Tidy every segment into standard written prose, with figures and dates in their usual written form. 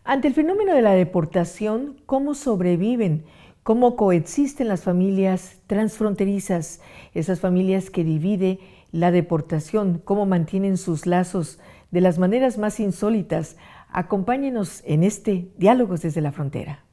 Ante el fenómeno de la deportación, ¿cómo sobreviven? ¿Cómo coexisten las familias transfronterizas? Esas familias que divide la deportación, ¿cómo mantienen sus lazos de las maneras más insólitas? Acompáñenos en este Diálogos desde la Frontera.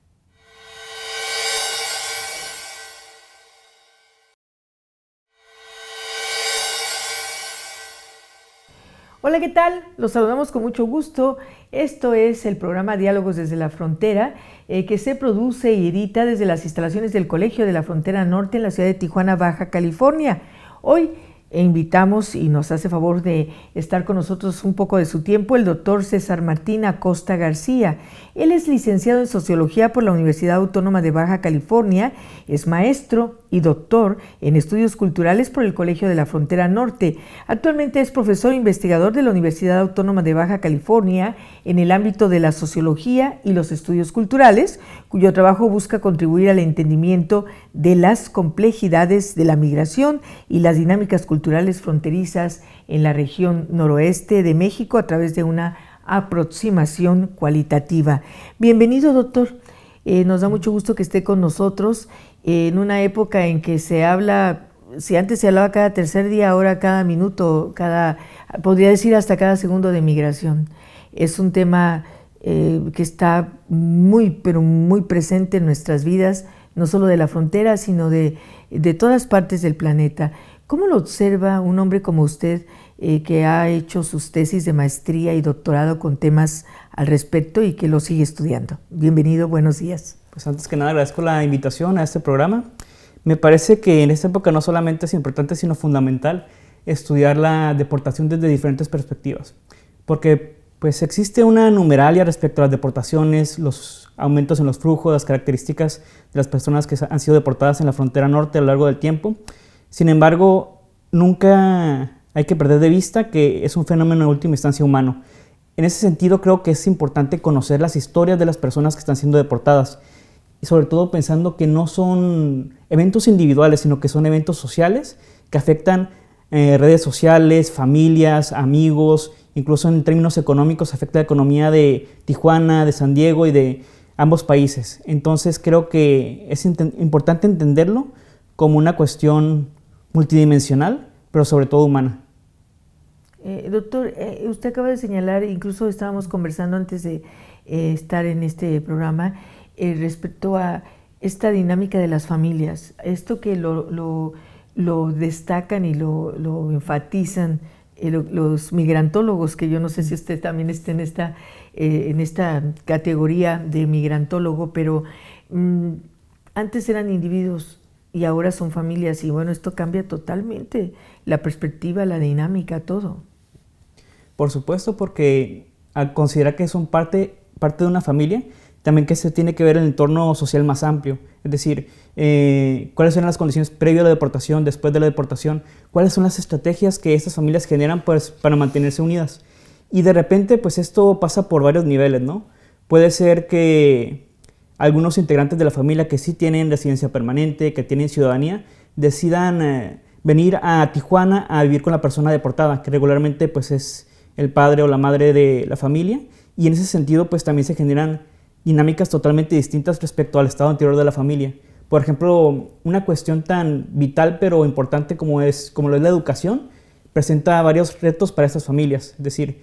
Hola, ¿qué tal? Los saludamos con mucho gusto. Esto es el programa Diálogos desde la Frontera, que se produce y edita desde las instalaciones del Colegio de la Frontera Norte en la ciudad de Tijuana, Baja California. Hoy invitamos y nos hace favor de estar con nosotros un poco de su tiempo el doctor César Martín Acosta García. Él es licenciado en Sociología por la Universidad Autónoma de Baja California, es maestro y doctor en Estudios Culturales por el Colegio de la Frontera Norte. Actualmente es profesor investigador de la Universidad Autónoma de Baja California en el ámbito de la sociología y los estudios culturales, cuyo trabajo busca contribuir al entendimiento de las complejidades de la migración y las dinámicas culturales fronterizas en la región noroeste de México a través de una aproximación cualitativa. Bienvenido, doctor. Nos da mucho gusto que esté con nosotros en una época en que se habla, si antes se hablaba cada tercer día, ahora cada minuto, podría decir hasta cada segundo de migración. Es un tema que está muy, pero muy presente en nuestras vidas, no solo de la frontera, sino de todas partes del planeta. ¿Cómo lo observa un hombre como usted que ha hecho sus tesis de maestría y doctorado con temas al respecto y que lo sigue estudiando? Bienvenido, buenos días. Pues antes que nada agradezco la invitación a este programa. Me parece que en esta época no solamente es importante, sino fundamental estudiar la deportación desde diferentes perspectivas. Porque pues existe una numeralia respecto a las deportaciones, los aumentos en los flujos, las características de las personas que han sido deportadas en la frontera norte a lo largo del tiempo. Sin embargo, nunca hay que perder de vista que es un fenómeno en última instancia humano. En ese sentido, creo que es importante conocer las historias de las personas que están siendo deportadas y sobre todo pensando que no son eventos individuales, sino que son eventos sociales que afectan redes sociales, familias, amigos, incluso en términos económicos afecta la economía de Tijuana, de San Diego y de ambos países. Entonces creo que es importante entenderlo como una cuestión multidimensional, pero sobre todo humana. Doctor, usted acaba de señalar, incluso estábamos conversando antes de estar en este programa, respecto a esta dinámica de las familias, esto que lo destacan y lo enfatizan los migrantólogos, que yo no sé si usted también esté en esta categoría de migrantólogo, pero antes eran individuos y ahora son familias, y bueno, esto cambia totalmente la perspectiva, la dinámica, todo. Por supuesto, porque al considerar que son parte de una familia, también que se tiene que ver el entorno social más amplio, es decir, cuáles eran las condiciones previo a la deportación, después de la deportación, cuáles son las estrategias que estas familias generan pues, para mantenerse unidas. Y de repente, pues esto pasa por varios niveles, ¿no? Puede ser que algunos integrantes de la familia que sí tienen residencia permanente, que tienen ciudadanía, decidan venir a Tijuana a vivir con la persona deportada, que regularmente pues, es el padre o la madre de la familia, y en ese sentido pues, también se generan dinámicas totalmente distintas respecto al estado anterior de la familia. Por ejemplo, una cuestión tan vital pero importante como lo es la educación, presenta varios retos para estas familias. Es decir,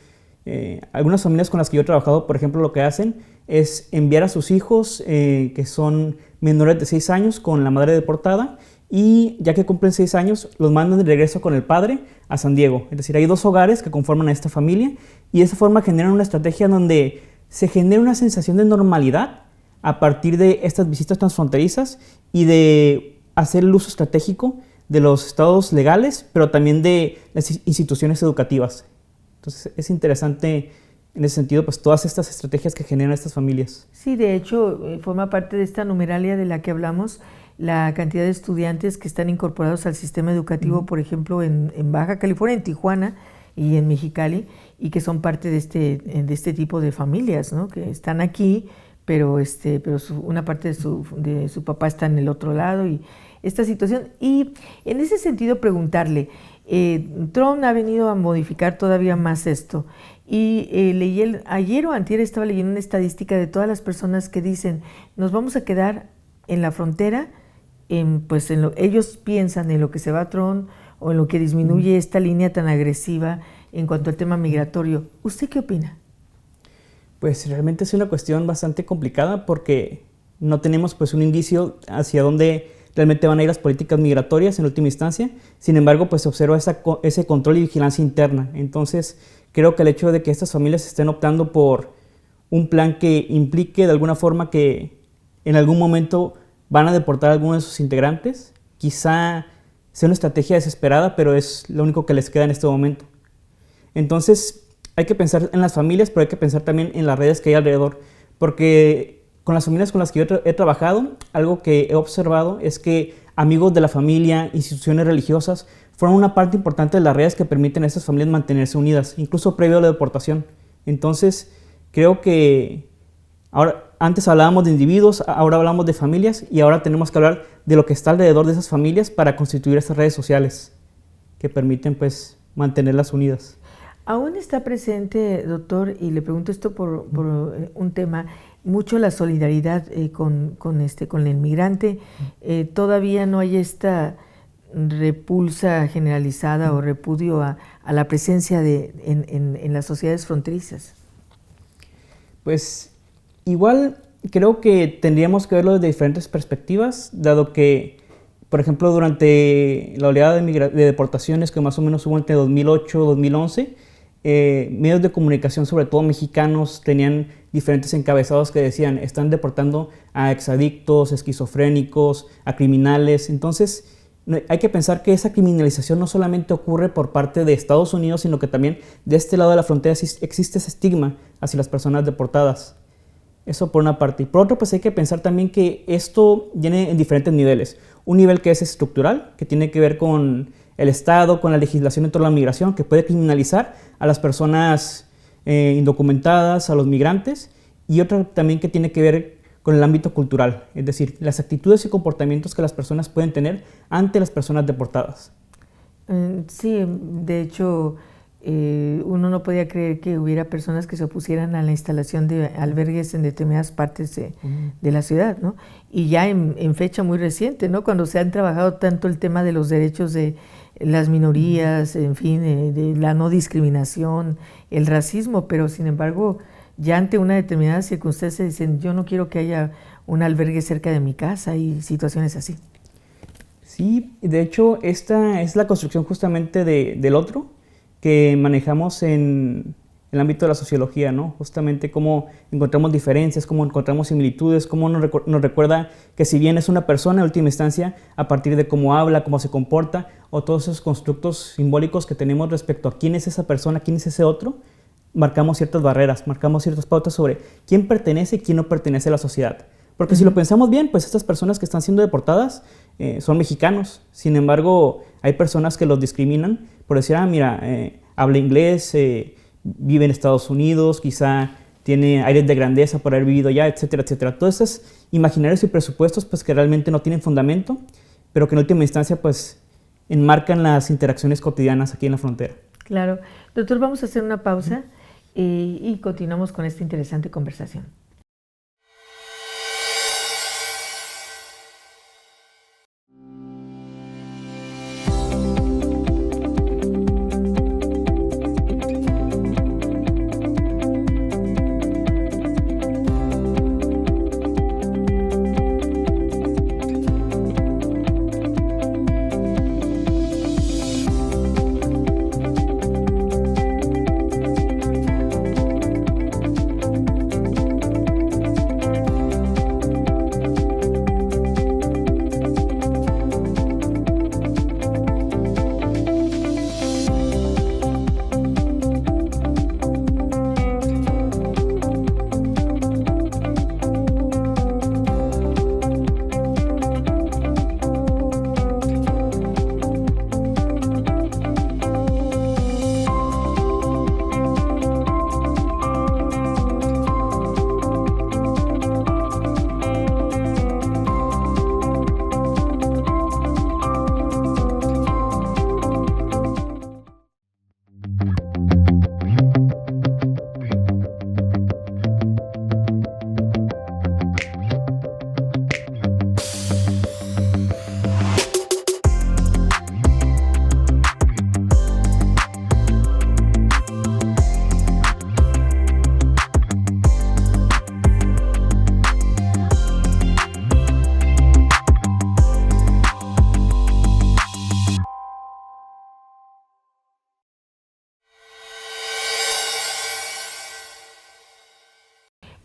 algunas familias con las que yo he trabajado, por ejemplo, lo que hacen es enviar a sus hijos que son menores de 6 años con la madre deportada, y ya que cumplen 6 años, los mandan de regreso con el padre a San Diego. Es decir, hay 2 hogares que conforman a esta familia, y de esa forma generan una estrategia donde se genera una sensación de normalidad a partir de estas visitas transfronterizas y de hacer el uso estratégico de los estados legales, pero también de las instituciones educativas. Entonces es interesante en ese sentido pues todas estas estrategias que generan estas familias. Sí, de hecho forma parte de esta numeralia de la que hablamos, la cantidad de estudiantes que están incorporados al sistema educativo, por ejemplo en Baja California, en Tijuana y en Mexicali, y que son parte de este tipo de familias, ¿no? Que están aquí, pero una parte de su papá está en el otro lado, y esta situación. Y en ese sentido preguntarle, Trump ha venido a modificar todavía más esto, Y ayer o antier estaba leyendo una estadística de todas las personas que dicen, nos vamos a quedar en la frontera, ellos piensan en lo que se va a Trump o en lo que disminuye esta línea tan agresiva en cuanto al tema migratorio. ¿Usted qué opina? Pues realmente es una cuestión bastante complicada porque no tenemos pues un indicio hacia dónde realmente van a ir las políticas migratorias en última instancia. Sin embargo, pues se observa ese control y vigilancia interna. Entonces, creo que el hecho de que estas familias estén optando por un plan que implique de alguna forma que en algún momento van a deportar a algunos de sus integrantes, quizá sea una estrategia desesperada, pero es lo único que les queda en este momento. Entonces, hay que pensar en las familias, pero hay que pensar también en las redes que hay alrededor, porque con las familias con las que yo he trabajado, algo que he observado es que amigos de la familia, instituciones religiosas, fueron una parte importante de las redes que permiten a estas familias mantenerse unidas, incluso previo a la deportación. Entonces, creo que antes hablábamos de individuos, ahora hablamos de familias y ahora tenemos que hablar de lo que está alrededor de esas familias para constituir estas redes sociales que permiten pues mantenerlas unidas. Aún está presente, doctor, y le pregunto esto por un tema, mucho la solidaridad con el migrante. Todavía no hay esta repulsa generalizada o repudio a la presencia en las sociedades fronterizas. Pues igual creo que tendríamos que verlo desde diferentes perspectivas, dado que, por ejemplo, durante la oleada de deportaciones que más o menos hubo entre 2008 y 2011, medios de comunicación, sobre todo mexicanos, tenían diferentes encabezados que decían, están deportando a exadictos, esquizofrénicos, a criminales. Entonces, hay que pensar que esa criminalización no solamente ocurre por parte de Estados Unidos, sino que también de este lado de la frontera existe ese estigma hacia las personas deportadas. Eso por una parte. Y por otro, pues hay que pensar también que esto viene en diferentes niveles. Un nivel que es estructural, que tiene que ver con el Estado, con la legislación en torno a la migración, que puede criminalizar a las personas indocumentadas, a los migrantes, y otro también que tiene que ver con el ámbito cultural, es decir, las actitudes y comportamientos que las personas pueden tener ante las personas deportadas. Sí, de hecho, uno no podía creer que hubiera personas que se opusieran a la instalación de albergues en determinadas partes de la ciudad, ¿no? Y ya en fecha muy reciente, ¿no? Cuando se han trabajado tanto el tema de los derechos de las minorías, en fin, de la no discriminación, el racismo, pero sin embargo, ya ante una determinada circunstancia dicen, yo no quiero que haya un albergue cerca de mi casa y situaciones así. Sí, de hecho, esta es la construcción justamente del otro que manejamos en el ámbito de la sociología, ¿no? Justamente cómo encontramos diferencias, cómo encontramos similitudes, cómo nos recuerda que si bien es una persona en última instancia, a partir de cómo habla, cómo se comporta, o todos esos constructos simbólicos que tenemos respecto a quién es esa persona, quién es ese otro, marcamos ciertas barreras, marcamos ciertas pautas sobre quién pertenece y quién no pertenece a la sociedad. Porque si lo pensamos bien, pues estas personas que están siendo deportadas son mexicanos. Sin embargo, hay personas que los discriminan por decir, mira, habla inglés, vive en Estados Unidos, quizá tiene aires de grandeza por haber vivido allá, etcétera, etcétera. Todos esos imaginarios y presupuestos pues, que realmente no tienen fundamento, pero que en última instancia pues, enmarcan las interacciones cotidianas aquí en la frontera. Claro. Doctor, vamos a hacer una pausa y continuamos con esta interesante conversación.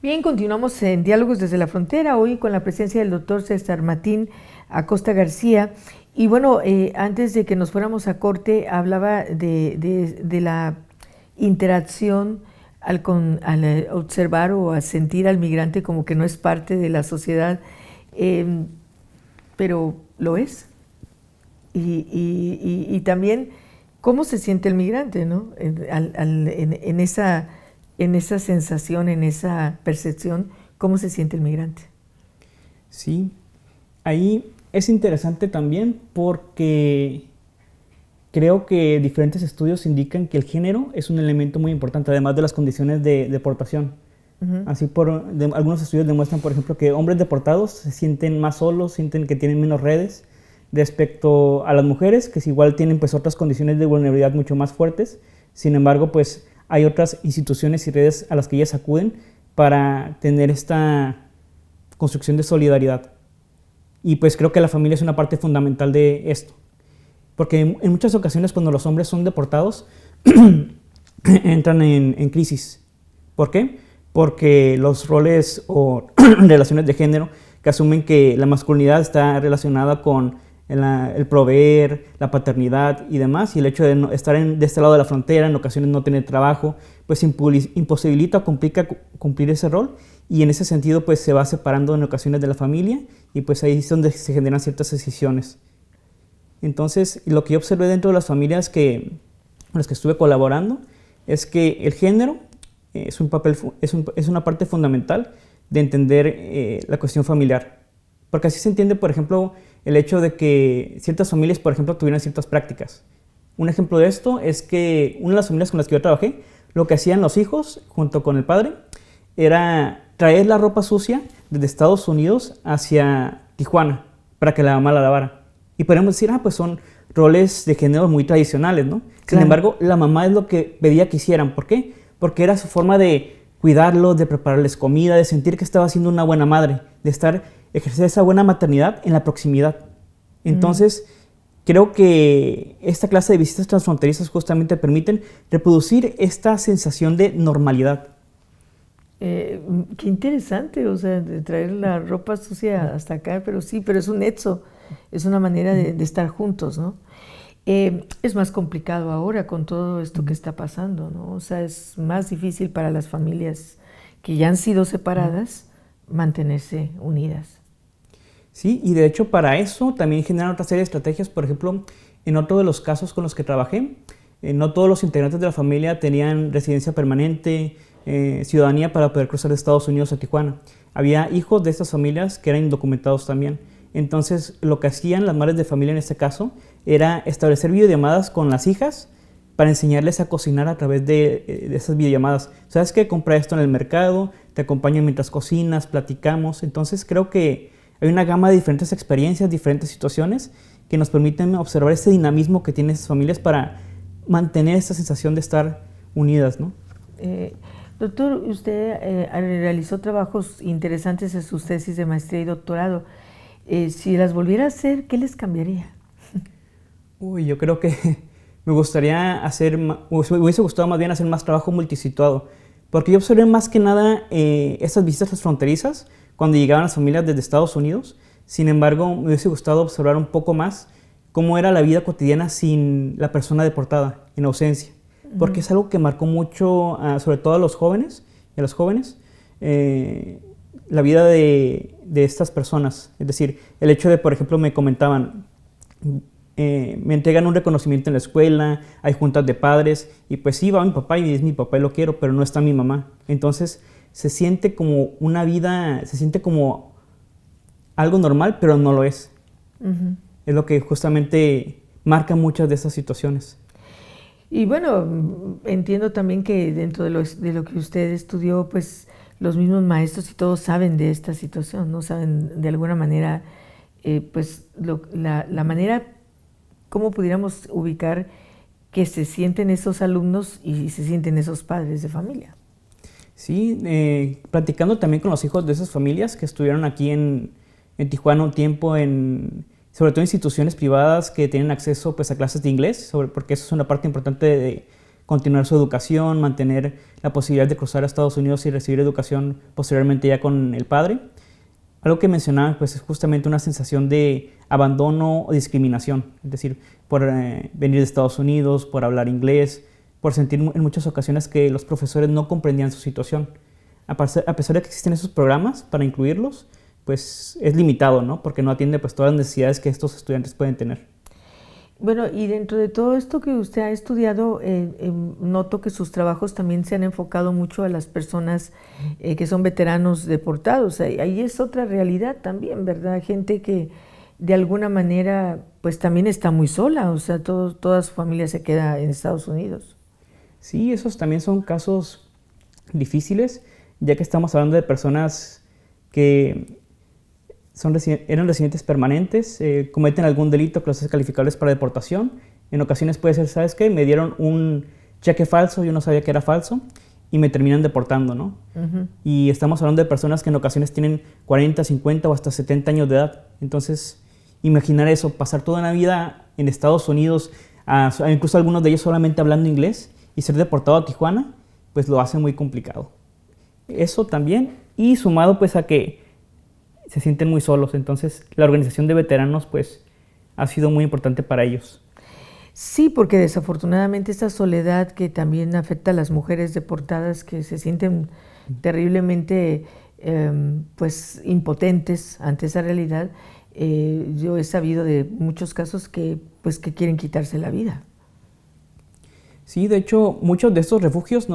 Bien, continuamos en Diálogos desde la Frontera, hoy con la presencia del doctor César Martín Acosta García. Y bueno, antes de que nos fuéramos a corte, hablaba de la interacción al observar o a sentir al migrante como que no es parte de la sociedad, pero lo es. Y también cómo se siente el migrante, ¿no? En esa sensación, en esa percepción, ¿cómo se siente el migrante? Sí, ahí es interesante también porque creo que diferentes estudios indican que el género es un elemento muy importante, además de las condiciones de deportación. Así, algunos estudios demuestran, por ejemplo, que hombres deportados se sienten más solos, sienten que tienen menos redes, respecto a las mujeres, que igual tienen pues otras condiciones de vulnerabilidad mucho más fuertes. Sin embargo, pues hay otras instituciones y redes a las que ellas acuden para tener esta construcción de solidaridad. Y pues creo que la familia es una parte fundamental de esto. Porque en muchas ocasiones cuando los hombres son deportados, entran en crisis. ¿Por qué? Porque los roles o relaciones de género que asumen que la masculinidad está relacionada con el proveer, la paternidad y demás, y el hecho de estar de este lado de la frontera, en ocasiones no tener trabajo, pues imposibilita o complica cumplir ese rol, y en ese sentido pues se va separando en ocasiones de la familia, y pues ahí es donde se generan ciertas decisiones. Entonces, lo que yo observé dentro de las familias con las que estuve colaborando es que el género es una parte fundamental de entender la cuestión familiar. Porque así se entiende, por ejemplo, el hecho de que ciertas familias, por ejemplo, tuvieran ciertas prácticas. Un ejemplo de esto es que una de las familias con las que yo trabajé, lo que hacían los hijos, junto con el padre, era traer la ropa sucia desde Estados Unidos hacia Tijuana para que la mamá la lavara. Y podríamos decir, pues son roles de género muy tradicionales, ¿no? Claro. Sin embargo, la mamá es lo que pedía que hicieran. ¿Por qué? Porque era su forma de cuidarlos, de prepararles comida, de sentir que estaba siendo una buena madre, de ejercer esa buena maternidad en la proximidad. Entonces, creo que esta clase de visitas transfronterizas justamente permiten reproducir esta sensación de normalidad. Qué interesante, o sea, de traer la ropa sucia hasta acá, pero es un nexo, es una manera de estar juntos, ¿no? Es más complicado ahora con todo esto que está pasando, ¿no? O sea, es más difícil para las familias que ya han sido separadas mantenerse unidas. Sí, y de hecho para eso también generan otra serie de estrategias. Por ejemplo, en otro de los casos con los que trabajé, no todos los integrantes de la familia tenían residencia permanente, ciudadanía para poder cruzar de Estados Unidos a Tijuana. Había hijos de estas familias que eran indocumentados también. Entonces, lo que hacían las madres de familia en este caso era establecer videollamadas con las hijas para enseñarles a cocinar a través de esas videollamadas. ¿Sabes qué? Compra esto en el mercado, te acompaño mientras cocinas, platicamos. Entonces, creo que hay una gama de diferentes experiencias, diferentes situaciones que nos permiten observar ese dinamismo que tienen esas familias para mantener esa sensación de estar unidas, ¿no? Doctor, usted realizó trabajos interesantes en sus tesis de maestría y doctorado. Si las volviera a hacer, ¿qué les cambiaría? Yo creo que me hubiese gustado más bien hacer más trabajo multisituado, porque yo observé más que nada estas visitas transfronterizas cuando llegaban las familias desde Estados Unidos. Sin embargo, me hubiese gustado observar un poco más cómo era la vida cotidiana sin la persona deportada, en ausencia, porque es algo que marcó mucho, sobre todo a los jóvenes y a las jóvenes, la vida de estas personas. Es decir, el hecho de, por ejemplo, me comentaban, me entregan un reconocimiento en la escuela, hay juntas de padres, y pues sí, va mi papá y es mi papá y lo quiero, pero no está mi mamá. Entonces se siente como una vida, se siente como algo normal, pero no lo es. Es lo que justamente marca muchas de esas situaciones. Y bueno, entiendo también que dentro de lo que usted estudió, pues los mismos maestros y todos saben de esta situación, ¿no? Saben de alguna manera, pues la manera, cómo pudiéramos ubicar que se sienten esos alumnos y se sienten esos padres de familia. Sí, platicando también con los hijos de esas familias que estuvieron aquí en Tijuana un tiempo, sobre todo instituciones privadas que tienen acceso pues, a clases de inglés, porque eso es una parte importante de continuar su educación, mantener la posibilidad de cruzar a Estados Unidos y recibir educación posteriormente ya con el padre. Algo que mencionaba pues, es justamente una sensación de abandono o discriminación, es decir, por venir de Estados Unidos, por hablar inglés, por sentir en muchas ocasiones que los profesores no comprendían su situación. A pesar de que existen esos programas para incluirlos, pues es limitado, ¿no? Porque no atiende pues, todas las necesidades que estos estudiantes pueden tener. Bueno, y dentro de todo esto que usted ha estudiado, noto que sus trabajos también se han enfocado mucho a las personas que son veteranos deportados. Ahí es otra realidad también, ¿verdad? Gente que de alguna manera pues también está muy sola, o sea, toda su familia se queda en Estados Unidos. Sí, esos también son casos difíciles, ya que estamos hablando de personas que eran residentes permanentes, cometen algún delito que los hace calificables para deportación. En ocasiones puede ser, ¿sabes qué? Me dieron un cheque falso, yo no sabía que era falso, y me terminan deportando, ¿no? Y estamos hablando de personas que en ocasiones tienen 40, 50 o hasta 70 años de edad. Entonces, imaginar eso, pasar toda una vida en Estados Unidos, incluso algunos de ellos solamente hablando inglés, y ser deportado a Tijuana, pues lo hace muy complicado. Eso también, y sumado pues a que se sienten muy solos, entonces la organización de veteranos pues ha sido muy importante para ellos. Sí, porque desafortunadamente esta soledad que también afecta a las mujeres deportadas que se sienten terriblemente pues impotentes ante esa realidad, yo he sabido de muchos casos que quieren quitarse la vida. Sí, de hecho muchos de estos refugios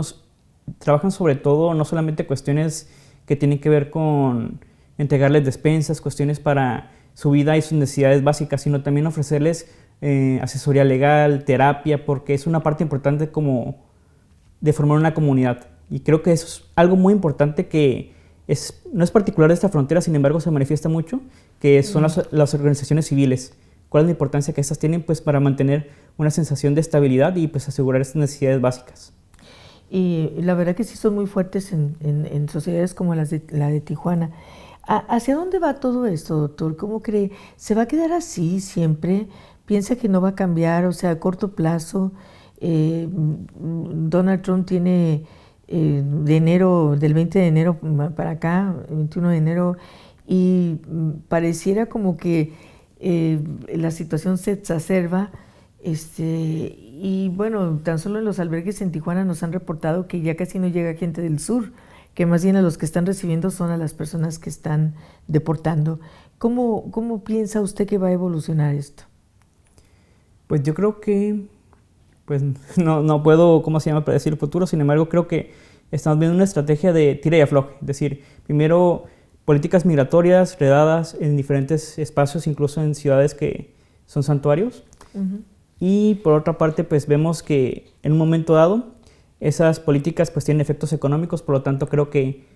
trabajan sobre todo no solamente cuestiones que tienen que ver con entregarles despensas, cuestiones para su vida y sus necesidades básicas, sino también ofrecerles asesoría legal, terapia, porque es una parte importante como de formar una comunidad. Y creo que eso es algo muy importante que no es particular de esta frontera, sin embargo se manifiesta mucho, que son las organizaciones civiles. ¿Cuál es la importancia que estas tienen pues, para mantener una sensación de estabilidad y pues, asegurar estas necesidades básicas? Y la verdad que sí son muy fuertes en sociedades como la de Tijuana. ¿Hacia dónde va todo esto, doctor? ¿Cómo cree? ¿Se va a quedar así siempre? ¿Piensa que no va a cambiar? O sea, a corto plazo, Donald Trump tiene del 20 de enero para acá, 21 de enero, y pareciera como que la situación se exacerba. Y bueno, tan solo en los albergues en Tijuana nos han reportado que ya casi no llega gente del sur, que más bien a los que están recibiendo son a las personas que están deportando. ¿Cómo piensa usted que va a evolucionar esto? Pues yo creo que, pues no puedo, predecir el futuro, sin embargo creo que estamos viendo una estrategia de tira y afloje, es decir, primero políticas migratorias redadas en diferentes espacios, incluso en ciudades que son santuarios, y por otra parte pues vemos que en un momento dado esas políticas pues tienen efectos económicos, por lo tanto creo que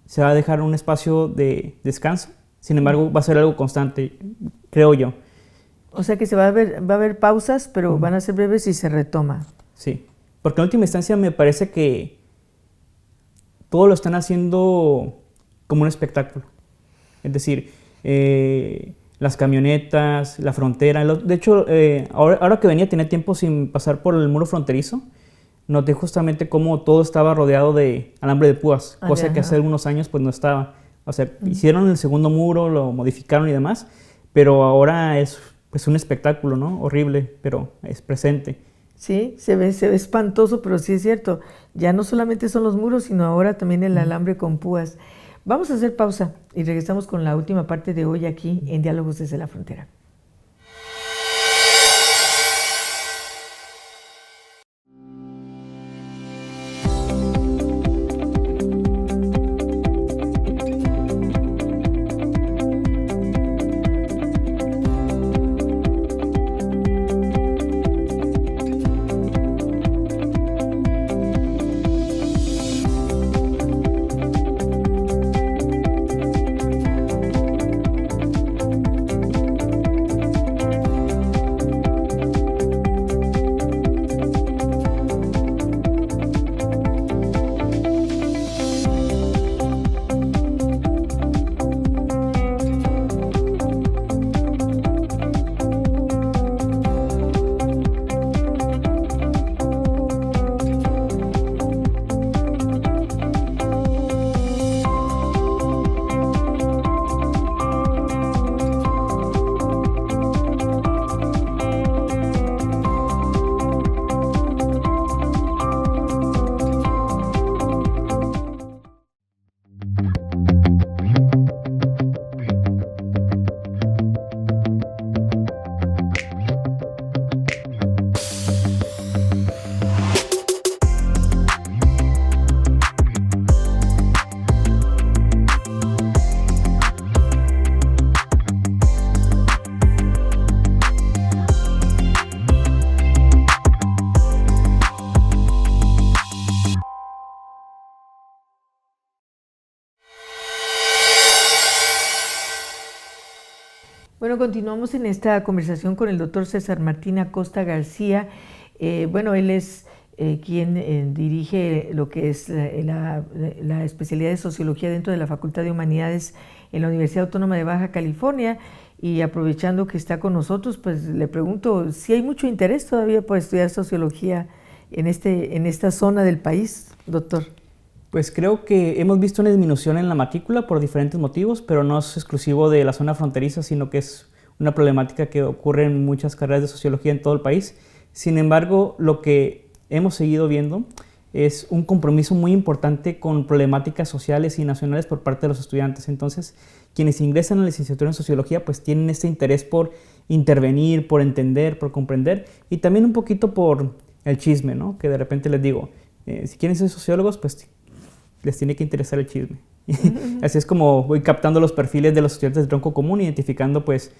se va a dejar un espacio de descanso. Sin embargo, va a ser algo constante, creo yo. O sea que va a haber pausas, pero van a ser breves y se retoma. Sí, porque en última instancia me parece que todo lo están haciendo como un espectáculo. Es decir, las camionetas, la frontera. De hecho, ahora que venía, tenía tiempo sin pasar por el muro fronterizo. Noté justamente cómo todo estaba rodeado de alambre de púas, cosa que hace algunos años pues no estaba. O sea, hicieron el segundo muro, lo modificaron y demás, pero ahora es pues un espectáculo, ¿no? Horrible, pero es presente. Sí, se ve espantoso, pero sí es cierto. Ya no solamente son los muros, sino ahora también el alambre con púas. Vamos a hacer pausa y regresamos con la última parte de hoy aquí en Diálogos desde la Frontera. Bueno, continuamos en esta conversación con el doctor César Martín Acosta García. Bueno, él es quien dirige lo que es la especialidad de Sociología dentro de la Facultad de Humanidades en la Universidad Autónoma de Baja California. Y aprovechando que está con nosotros, pues le pregunto si hay mucho interés todavía por estudiar Sociología en esta zona del país, doctor. Pues creo que hemos visto una disminución en la matrícula por diferentes motivos, pero no es exclusivo de la zona fronteriza, sino que es una problemática que ocurre en muchas carreras de sociología en todo el país. Sin embargo, lo que hemos seguido viendo es un compromiso muy importante con problemáticas sociales y nacionales por parte de los estudiantes. Entonces, quienes ingresan a la licenciatura en sociología pues tienen este interés por intervenir, por entender, por comprender y también un poquito por el chisme, ¿no? Que de repente les digo, si quieren ser sociólogos, pues les tiene que interesar el chisme. Así es como voy captando los perfiles de los estudiantes de tronco común, identificando pues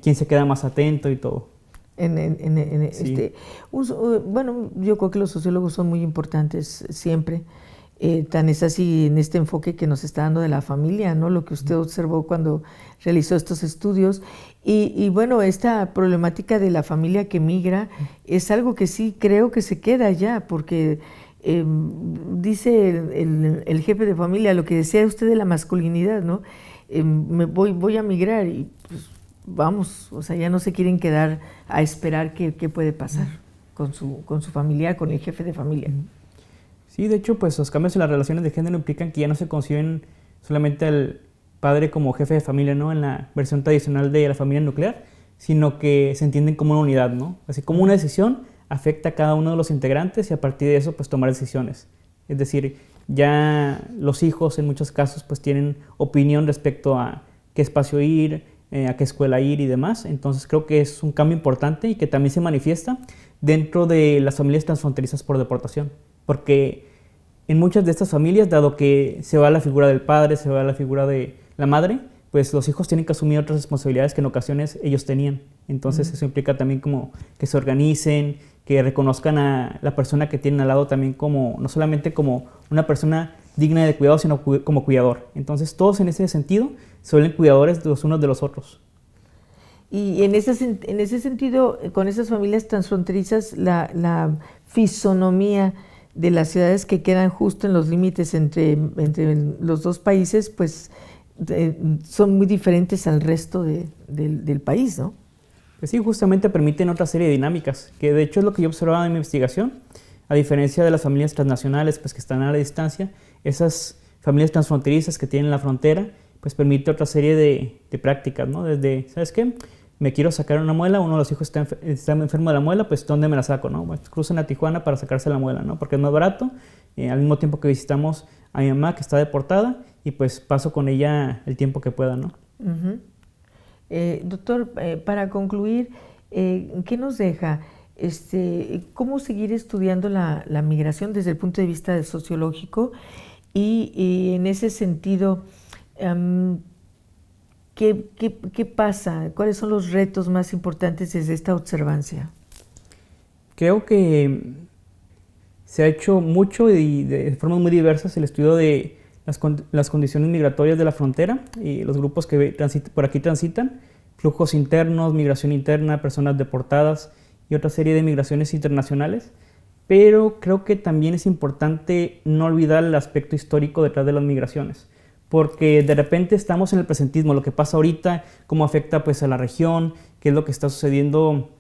quién se queda más atento y todo. Sí. Bueno, yo creo que los sociólogos son muy importantes siempre. Tan es así en este enfoque que nos está dando de la familia, ¿no? Lo que usted observó cuando realizó estos estudios. Y bueno, esta problemática de la familia que migra es algo que sí creo que se queda ya, porque dice el jefe de familia, lo que decía usted de la masculinidad, ¿no? Voy a migrar y pues vamos, o sea, ya no se quieren quedar a esperar qué puede pasar con su familiar, con el jefe de familia. Sí, de hecho, pues los cambios en las relaciones de género implican que ya no se conciben solamente al padre como jefe de familia, ¿no? En la versión tradicional de la familia nuclear, sino que se entienden como una unidad, ¿no? Así como una decisión afecta a cada uno de los integrantes y a partir de eso, pues tomar decisiones. Es decir, ya los hijos en muchos casos pues tienen opinión respecto a qué espacio ir, a qué escuela ir y demás. Entonces creo que es un cambio importante y que también se manifiesta dentro de las familias transfronterizas por deportación. Porque en muchas de estas familias, dado que se va la figura del padre, se va la figura de la madre, pues los hijos tienen que asumir otras responsabilidades que en ocasiones ellos tenían. Entonces eso implica también como que se organicen, que reconozcan a la persona que tienen al lado también como, no solamente como una persona digna de cuidado, sino como cuidador. Entonces todos en ese sentido se vuelven cuidadores de los unos de los otros. Y en ese sentido, con esas familias transfronterizas, la fisonomía de las ciudades que quedan justo en los límites entre los dos países, pues son muy diferentes al resto del país, ¿no? Pues sí, justamente permiten otra serie de dinámicas, que de hecho es lo que yo observaba en mi investigación. A diferencia de las familias transnacionales, pues que están a la distancia, esas familias transfronterizas que tienen la frontera, pues permite otra serie de prácticas, ¿no? Desde, ¿sabes qué? Me quiero sacar una muela, uno de los hijos está enfermo de la muela, pues ¿dónde me la saco, no? Pues crucen a Tijuana para sacarse la muela, ¿no? Porque es más barato, al mismo tiempo que visitamos a mi mamá que está deportada y pues paso con ella el tiempo que pueda, ¿no? Doctor, para concluir, ¿qué nos deja? ¿Cómo seguir estudiando la migración desde el punto de vista sociológico? Y en ese sentido, ¿qué pasa? ¿Cuáles son los retos más importantes desde esta observancia? Creo que se ha hecho mucho y de formas muy diversas el estudio de las condiciones migratorias de la frontera y los grupos que por aquí transitan, flujos internos, migración interna, personas deportadas y otra serie de migraciones internacionales. Pero creo que también es importante no olvidar el aspecto histórico detrás de las migraciones, porque de repente estamos en el presentismo, lo que pasa ahorita, cómo afecta pues a la región, qué es lo que está sucediendo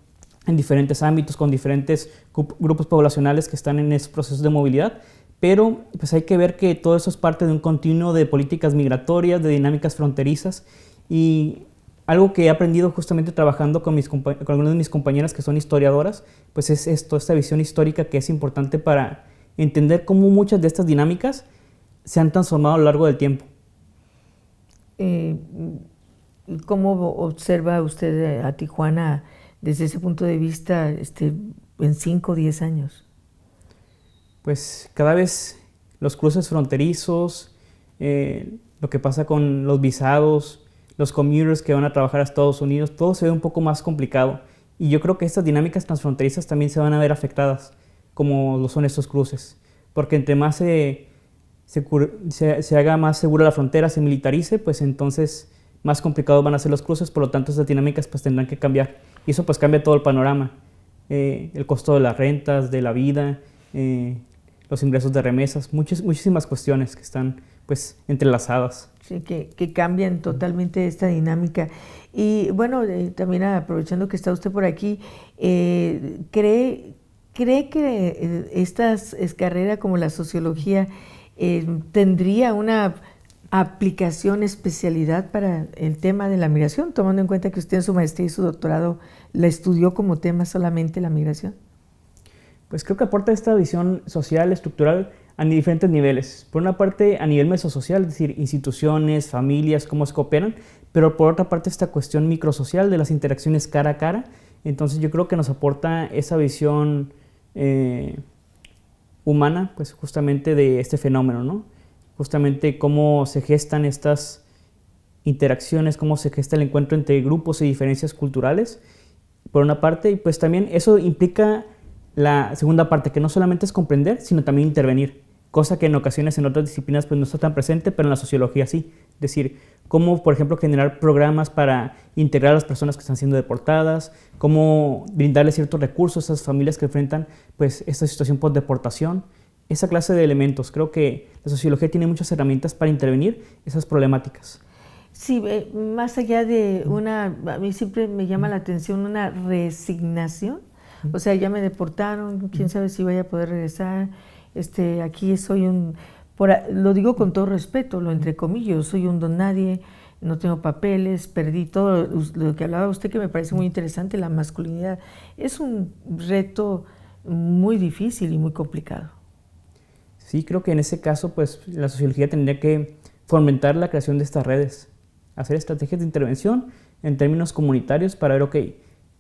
en diferentes ámbitos con diferentes grupos poblacionales que están en esos procesos de movilidad, pero pues hay que ver que todo eso es parte de un continuo de políticas migratorias, de dinámicas fronterizas y algo que he aprendido justamente trabajando con algunas de mis compañeras que son historiadoras, pues es esta visión histórica que es importante para entender cómo muchas de estas dinámicas se han transformado a lo largo del tiempo. ¿Cómo observa usted a Tijuana desde ese punto de vista en 5 o 10 años? Pues cada vez los cruces fronterizos, lo que pasa con los visados, los commuters que van a trabajar a Estados Unidos, todo se ve un poco más complicado. Y yo creo que estas dinámicas transfronterizas también se van a ver afectadas, como lo son estos cruces. Porque entre más se haga más segura la frontera, se militarice, pues entonces más complicados van a ser los cruces, por lo tanto esas dinámicas pues tendrán que cambiar. Y eso pues cambia todo el panorama, el costo de las rentas, de la vida, los ingresos de remesas, muchísimas cuestiones que están pues entrelazadas. Sí, que cambian totalmente esta dinámica. Y bueno, también aprovechando que está usted por aquí, ¿cree que esta carrera como la sociología tendría una aplicación, especialidad para el tema de la migración, tomando en cuenta que usted en su maestría y su doctorado la estudió como tema solamente la migración? Pues creo que aporta esta visión social, estructural, a diferentes niveles. Por una parte, a nivel mesosocial, es decir, instituciones, familias, cómo se cooperan, pero por otra parte, esta cuestión microsocial de las interacciones cara a cara. Entonces yo creo que nos aporta esa visión humana, pues justamente de este fenómeno, ¿no? Justamente cómo se gestan estas interacciones, cómo se gesta el encuentro entre grupos y diferencias culturales, por una parte, y pues también eso implica la segunda parte, que no solamente es comprender, sino también intervenir, cosa que en ocasiones en otras disciplinas pues no está tan presente, pero en la sociología sí. Es decir, cómo, por ejemplo, generar programas para integrar a las personas que están siendo deportadas, cómo brindarles ciertos recursos a esas familias que enfrentan pues esta situación por deportación, esa clase de elementos. Creo que la sociología tiene muchas herramientas para intervenir esas problemáticas. Sí, más allá de a mí siempre me llama la atención una resignación. O sea, ya me deportaron, quién sabe si vaya a poder regresar. Aquí soy lo digo con todo respeto, lo entrecomillo, soy un don nadie, no tengo papeles, perdí todo lo que hablaba usted, que me parece muy interesante, la masculinidad. Es un reto muy difícil y muy complicado. Sí, creo que en ese caso, pues la sociología tendría que fomentar la creación de estas redes, hacer estrategias de intervención en términos comunitarios para ver, ok,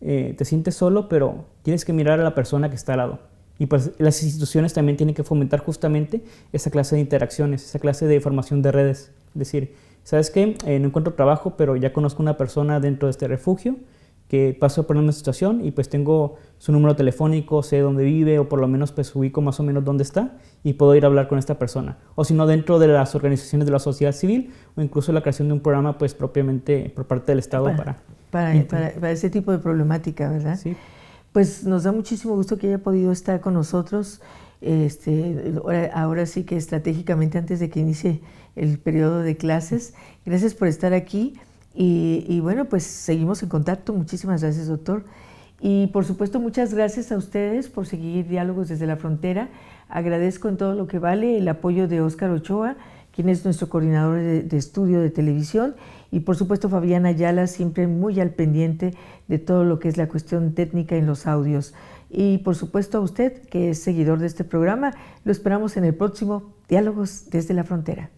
te sientes solo, pero tienes que mirar a la persona que está al lado. Y pues las instituciones también tienen que fomentar justamente esa clase de interacciones, esa clase de formación de redes. Es decir, ¿sabes qué? No encuentro trabajo, pero ya conozco una persona dentro de este refugio que pasó por una situación y pues tengo su número telefónico, sé dónde vive o por lo menos pues ubico más o menos dónde está y puedo ir a hablar con esta persona. O si no, dentro de las organizaciones de la sociedad civil o incluso la creación de un programa pues propiamente por parte del Estado para ese tipo de problemática, ¿verdad? Sí. Pues nos da muchísimo gusto que haya podido estar con nosotros, ahora sí que estratégicamente antes de que inicie el periodo de clases. Gracias por estar aquí y bueno, pues seguimos en contacto. Muchísimas gracias, doctor. Y por supuesto, muchas gracias a ustedes por seguir Diálogos desde la Frontera. Agradezco en todo lo que vale el apoyo de Óscar Ochoa, quien es nuestro coordinador de estudio de televisión, y por supuesto Fabiana Ayala, siempre muy al pendiente de todo lo que es la cuestión técnica en los audios. Y por supuesto a usted, que es seguidor de este programa, lo esperamos en el próximo Diálogos desde la Frontera.